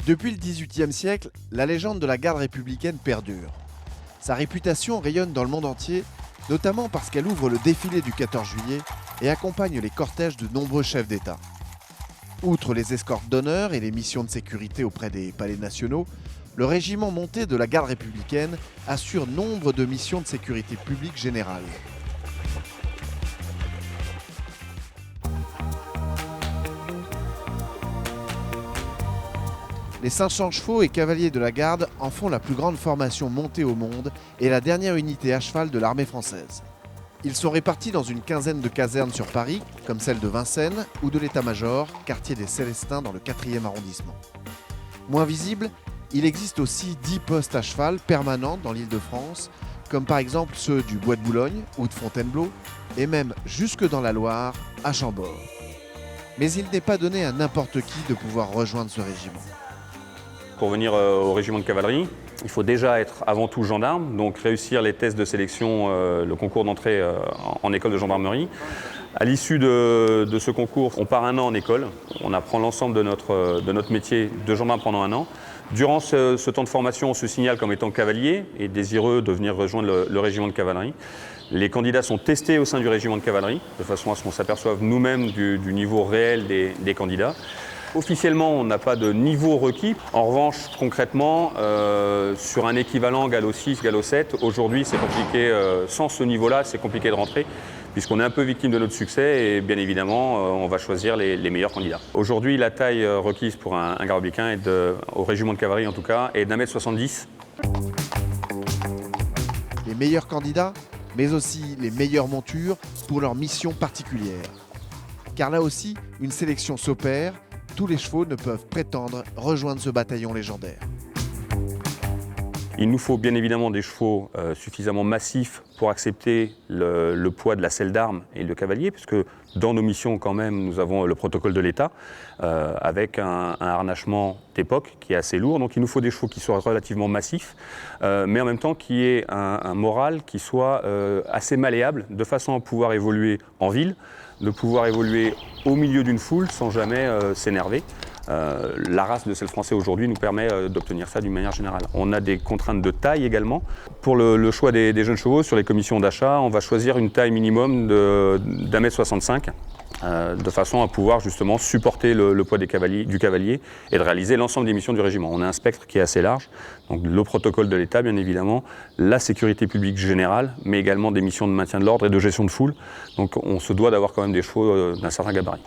Depuis le XVIIIe siècle, la légende de la garde républicaine perdure. Sa réputation rayonne dans le monde entier, notamment parce qu'elle ouvre le défilé du 14 juillet et accompagne les cortèges de nombreux chefs d'État. Outre les escortes d'honneur et les missions de sécurité auprès des palais nationaux, le régiment monté de la garde républicaine assure nombre de missions de sécurité publique générale. Les 500 chevaux et cavaliers de la garde en font la plus grande formation montée au monde et la dernière unité à cheval de l'armée française. Ils sont répartis dans une quinzaine de casernes sur Paris, comme celle de Vincennes ou de l'état-major, quartier des Célestins dans le 4e arrondissement. Moins visible, il existe aussi 10 postes à cheval permanents dans l'Île-de-France, comme par exemple ceux du Bois de Boulogne ou de Fontainebleau, et même jusque dans la Loire, à Chambord. Mais il n'est pas donné à n'importe qui de pouvoir rejoindre ce régiment. Pour venir au régiment de cavalerie, il faut déjà être avant tout gendarme, donc réussir les tests de sélection, le concours d'entrée en école de gendarmerie. À l'issue de ce concours, on part un an en école, on apprend l'ensemble de notre métier de gendarme pendant un an. Durant ce temps de formation, on se signale comme étant cavalier et désireux de venir rejoindre le régiment de cavalerie. Les candidats sont testés au sein du régiment de cavalerie, de façon à ce qu'on s'aperçoive nous-mêmes du niveau réel des candidats. Officiellement, on n'a pas de niveau requis. En revanche, concrètement, sur un équivalent Gallo 6, Gallo 7, aujourd'hui, c'est compliqué. Sans ce niveau-là, c'est compliqué de rentrer, puisqu'on est un peu victime de notre succès et bien évidemment, on va choisir les meilleurs candidats. Aujourd'hui, la taille requise pour un garde républicain, au régiment de cavalerie en tout cas, est d'1m70. Les meilleurs candidats, mais aussi les meilleures montures pour leur mission particulière. Car là aussi, une sélection s'opère. Tous les chevaux ne peuvent prétendre rejoindre ce bataillon légendaire. Il nous faut bien évidemment des chevaux suffisamment massifs pour accepter le poids de la selle d'armes et le cavalier, puisque dans nos missions quand même, nous avons le protocole de l'État avec un harnachement d'époque qui est assez lourd. Donc il nous faut des chevaux qui soient relativement massifs, mais en même temps qui aient un moral qui soit assez malléable, de façon à pouvoir évoluer en ville, de pouvoir évoluer au milieu d'une foule sans jamais s'énerver. La race de selle français aujourd'hui nous permet d'obtenir ça d'une manière générale. On a des contraintes de taille également. Pour le choix des jeunes chevaux, sur les commissions d'achat, on va choisir une taille minimum d'1m65 de façon à pouvoir justement supporter le poids du cavalier et de réaliser l'ensemble des missions du régiment. On a un spectre qui est assez large, donc le protocole de l'État bien évidemment, la sécurité publique générale, mais également des missions de maintien de l'ordre et de gestion de foule. Donc on se doit d'avoir quand même des chevaux d'un certain gabarit.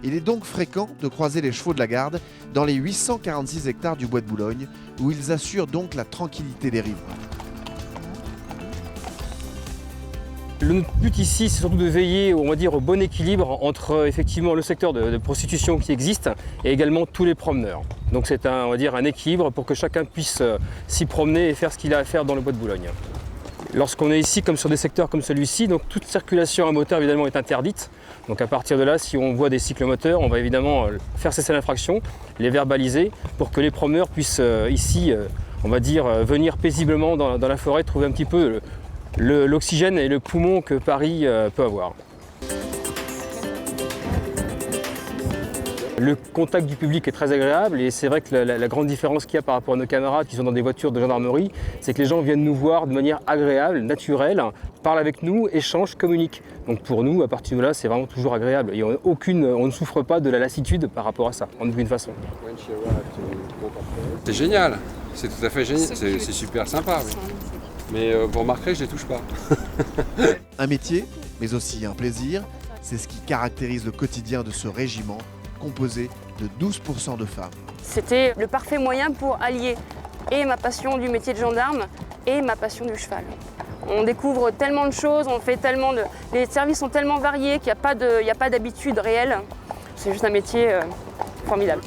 Il est donc fréquent de croiser les chevaux de la garde dans les 846 hectares du Bois de Boulogne, où ils assurent donc la tranquillité des riverains. Notre but ici, c'est surtout de veiller, on va dire, au bon équilibre entre effectivement le secteur de prostitution qui existe et également tous les promeneurs. Donc c'est on va dire, un équilibre pour que chacun puisse s'y promener et faire ce qu'il a à faire dans le Bois de Boulogne. Lorsqu'on est ici, comme sur des secteurs comme celui-ci, donc toute circulation à moteur évidemment est interdite. Donc à partir de là, si on voit des cyclomoteurs, on va évidemment faire cesser l'infraction, les verbaliser pour que les promeneurs puissent ici, on va dire, venir paisiblement dans la forêt, trouver un petit peu l'oxygène et le poumon que Paris peut avoir. Le contact du public est très agréable et c'est vrai que la grande différence qu'il y a par rapport à nos camarades qui sont dans des voitures de gendarmerie, c'est que les gens viennent nous voir de manière agréable, naturelle, parlent avec nous, échangent, communiquent. Donc pour nous, à partir de là, c'est vraiment toujours agréable et on ne souffre pas de la lassitude par rapport à ça, en aucune façon. C'est génial, c'est tout à fait génial, c'est super sympa. Oui. Mais vous remarquerez, je ne les touche pas. Un métier, mais aussi un plaisir, c'est ce qui caractérise le quotidien de ce régiment, composé de 12% de femmes. C'était le parfait moyen pour allier et ma passion du métier de gendarme et ma passion du cheval. On découvre tellement de choses, les services sont tellement variés qu'il n'y a pas d'habitude réelle. C'est juste un métier formidable.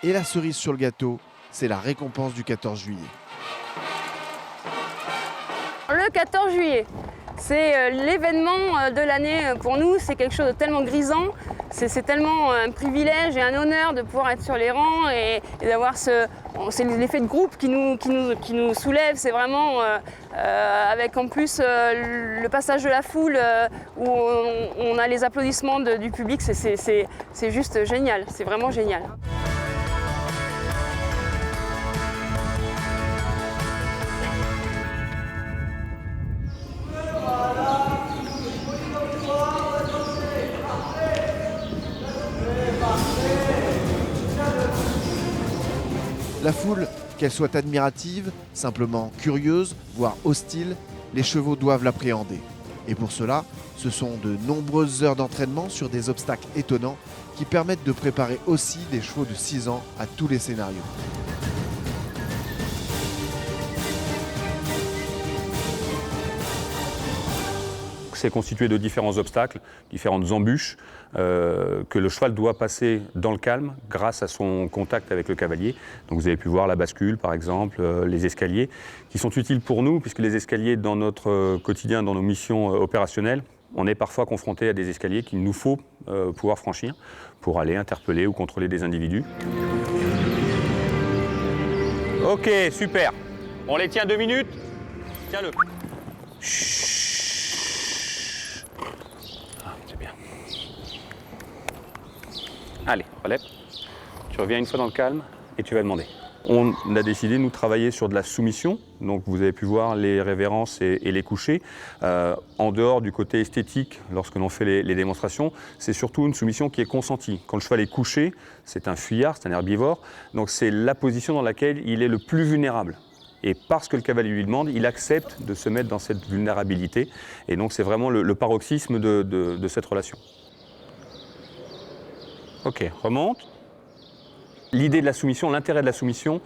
Et la cerise sur le gâteau, c'est la récompense du 14 juillet. Le 14 juillet, c'est l'événement de l'année pour nous. C'est quelque chose de tellement grisant. C'est tellement un privilège et un honneur de pouvoir être sur les rangs et d'avoir c'est l'effet de groupe qui nous soulève. C'est vraiment avec en plus le passage de la foule où on a les applaudissements du public. C'est juste génial. C'est vraiment génial. La foule, qu'elle soit admirative, simplement curieuse, voire hostile, les chevaux doivent l'appréhender. Et pour cela, ce sont de nombreuses heures d'entraînement sur des obstacles étonnants qui permettent de préparer aussi des chevaux de 6 ans à tous les scénarios. C'est constitué de différents obstacles, différentes embûches que le cheval doit passer dans le calme grâce à son contact avec le cavalier. Donc vous avez pu voir la bascule par exemple, les escaliers qui sont utiles pour nous puisque les escaliers dans notre quotidien, dans nos missions opérationnelles, on est parfois confronté à des escaliers qu'il nous faut pouvoir franchir pour aller interpeller ou contrôler des individus. Ok, super. On les tient 2 minutes. Tiens-le. Allez, relève. Tu reviens une fois dans le calme et tu vas demander. On a décidé, nous, de travailler sur de la soumission. Donc, vous avez pu voir les révérences et les couchers. En dehors du côté esthétique, lorsque l'on fait les démonstrations, c'est surtout une soumission qui est consentie. Quand le cheval est couché, c'est un fuyard, c'est un herbivore. Donc, c'est la position dans laquelle il est le plus vulnérable. Et parce que le cavalier lui demande, il accepte de se mettre dans cette vulnérabilité. Et donc, c'est vraiment le paroxysme de cette relation. Ok, remonte. L'idée de la soumission, l'intérêt de la soumission,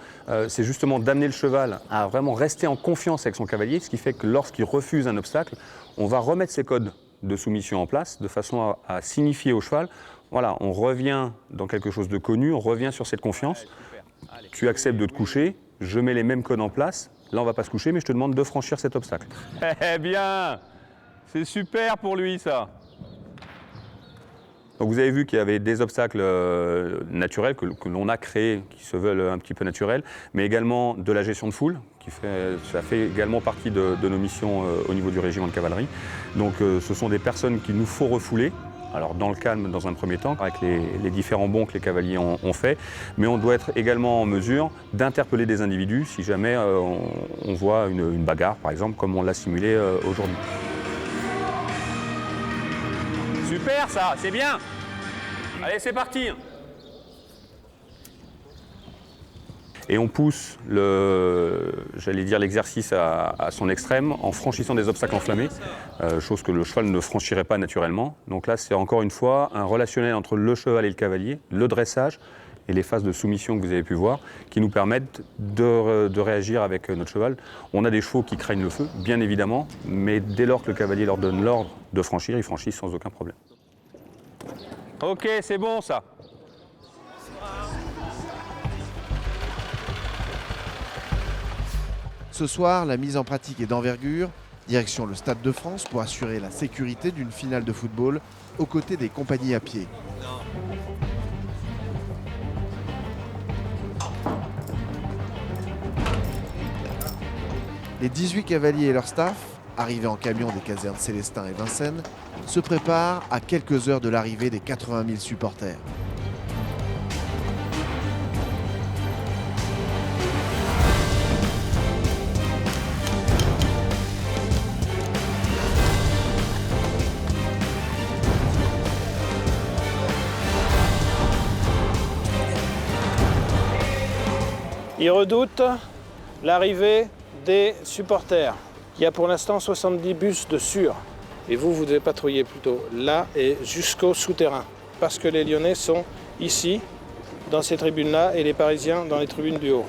c'est justement d'amener le cheval à vraiment rester en confiance avec son cavalier, ce qui fait que lorsqu'il refuse un obstacle, on va remettre ces codes de soumission en place de façon à signifier au cheval, voilà, on revient dans quelque chose de connu, on revient sur cette confiance. Tu acceptes de te coucher, je mets les mêmes codes en place, là on ne va pas se coucher, mais je te demande de franchir cet obstacle. Eh bien, c'est super pour lui ça. Donc vous avez vu qu'il y avait des obstacles naturels que l'on a créés, qui se veulent un petit peu naturels, mais également de la gestion de foule, ça fait également partie de nos missions au niveau du régiment de cavalerie. Donc ce sont des personnes qu'il nous faut refouler, alors dans le calme dans un premier temps, avec les différents bonds que les cavaliers ont fait, mais on doit être également en mesure d'interpeller des individus si jamais on voit une bagarre, par exemple, comme on l'a simulé aujourd'hui. Super ça, c'est bien. Allez, c'est parti. Et on pousse l'exercice à son extrême en franchissant des obstacles enflammés, chose que le cheval ne franchirait pas naturellement. Donc là, c'est encore une fois un relationnel entre le cheval et le cavalier, le dressage et les phases de soumission que vous avez pu voir, qui nous permettent de réagir avec notre cheval. On a des chevaux qui craignent le feu, bien évidemment, mais dès lors que le cavalier leur donne l'ordre de franchir, ils franchissent sans aucun problème. Ok, c'est bon ça. Ce soir, la mise en pratique est d'envergure. Direction le Stade de France pour assurer la sécurité d'une finale de football aux côtés des compagnies à pied. Les 18 cavaliers et leur staff, arrivés en camion des casernes Célestin et Vincennes, se préparent à quelques heures de l'arrivée des 80 000 supporters. Ils redoutent l'arrivée des supporters. Il y a pour l'instant 70 bus de sûrs. Et vous devez patrouiller plutôt là et jusqu'au souterrain. Parce que les Lyonnais sont ici, dans ces tribunes-là, et les Parisiens dans les tribunes du haut.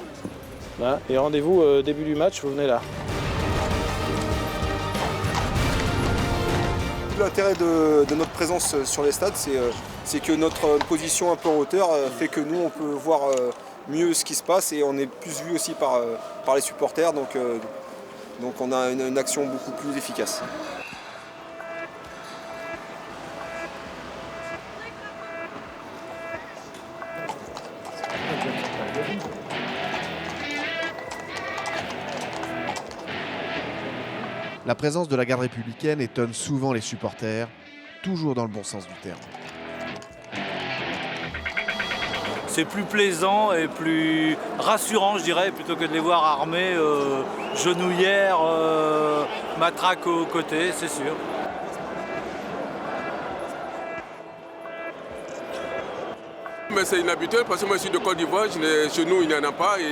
Voilà. Et rendez-vous début du match, vous venez là. L'intérêt de notre présence sur les stades, c'est que notre position un peu en hauteur fait que nous, on peut voir mieux ce qui se passe et on est plus vu aussi par les supporters, donc on a une action beaucoup plus efficace. La présence de la garde républicaine étonne souvent les supporters, toujours dans le bon sens du terme. C'est plus plaisant et plus rassurant, je dirais, plutôt que de les voir armés, genouillères, matraques aux côtés, c'est sûr. Mais c'est inhabituel parce que moi je suis de Côte d'Ivoire, chez nous il n'y en a pas et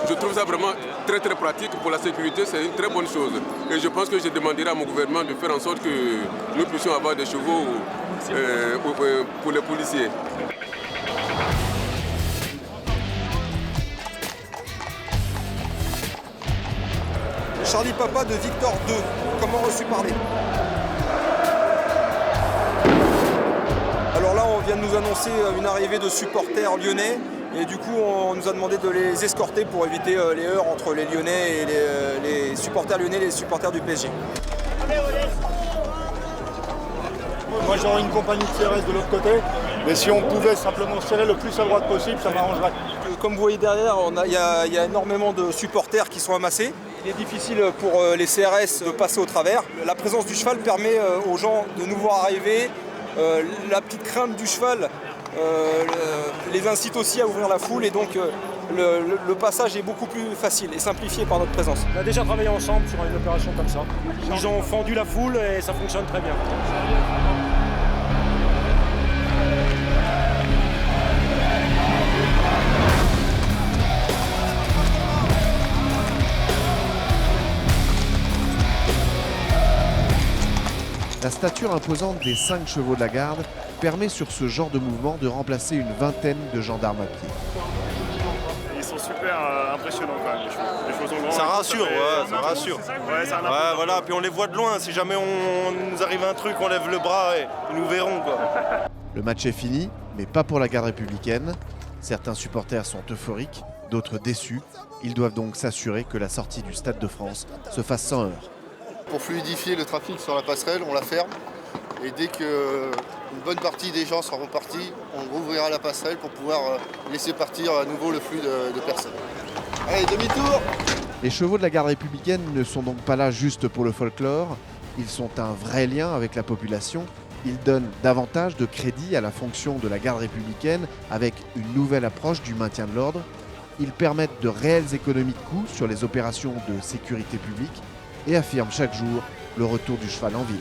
je trouve ça vraiment très pratique pour la sécurité, c'est une très bonne chose. Et je pense que je demanderai à mon gouvernement de faire en sorte que nous puissions avoir des chevaux pour les policiers. Charlie Papa de Victor 2, comment reçu parler? Alors là, on vient de nous annoncer une arrivée de supporters lyonnais et du coup, on nous a demandé de les escorter pour éviter les heurts entre les Lyonnais et les supporters lyonnais et les supporters du PSG. Moi, j'aurais une compagnie de CRS de l'autre côté, mais si on pouvait simplement serrer le plus à droite possible, ça m'arrangerait. Comme vous voyez derrière, il y a énormément de supporters qui sont amassés. Il est difficile pour les CRS de passer au travers. La présence du cheval permet aux gens de nous voir arriver. La petite crainte du cheval les incite aussi à ouvrir la foule et donc le passage est beaucoup plus facile et simplifié par notre présence. On a déjà travaillé ensemble sur une opération comme ça. Ils ont fendu la foule et ça fonctionne très bien. La stature imposante des 5 chevaux de la garde permet sur ce genre de mouvement de remplacer une vingtaine de gendarmes à pied. Ils sont super impressionnants quand même, les chevaux sont grands. Ça rassure, ça rassure. Ouais, voilà, puis on les voit de loin. Si jamais on nous arrive un truc, on lève le bras et ils nous verront, quoi. Le match est fini, mais pas pour la garde républicaine. Certains supporters sont euphoriques, d'autres déçus. Ils doivent donc s'assurer que la sortie du Stade de France se fasse sans heurts. Pour fluidifier le trafic sur la passerelle, on la ferme. Et dès qu'une bonne partie des gens seront partis, on rouvrira la passerelle pour pouvoir laisser partir à nouveau le flux de personnes. Allez, demi-tour! Les chevaux de la garde républicaine ne sont donc pas là juste pour le folklore. Ils sont un vrai lien avec la population. Ils donnent davantage de crédit à la fonction de la garde républicaine avec une nouvelle approche du maintien de l'ordre. Ils permettent de réelles économies de coûts sur les opérations de sécurité publique et affirment chaque jour le retour du cheval en ville.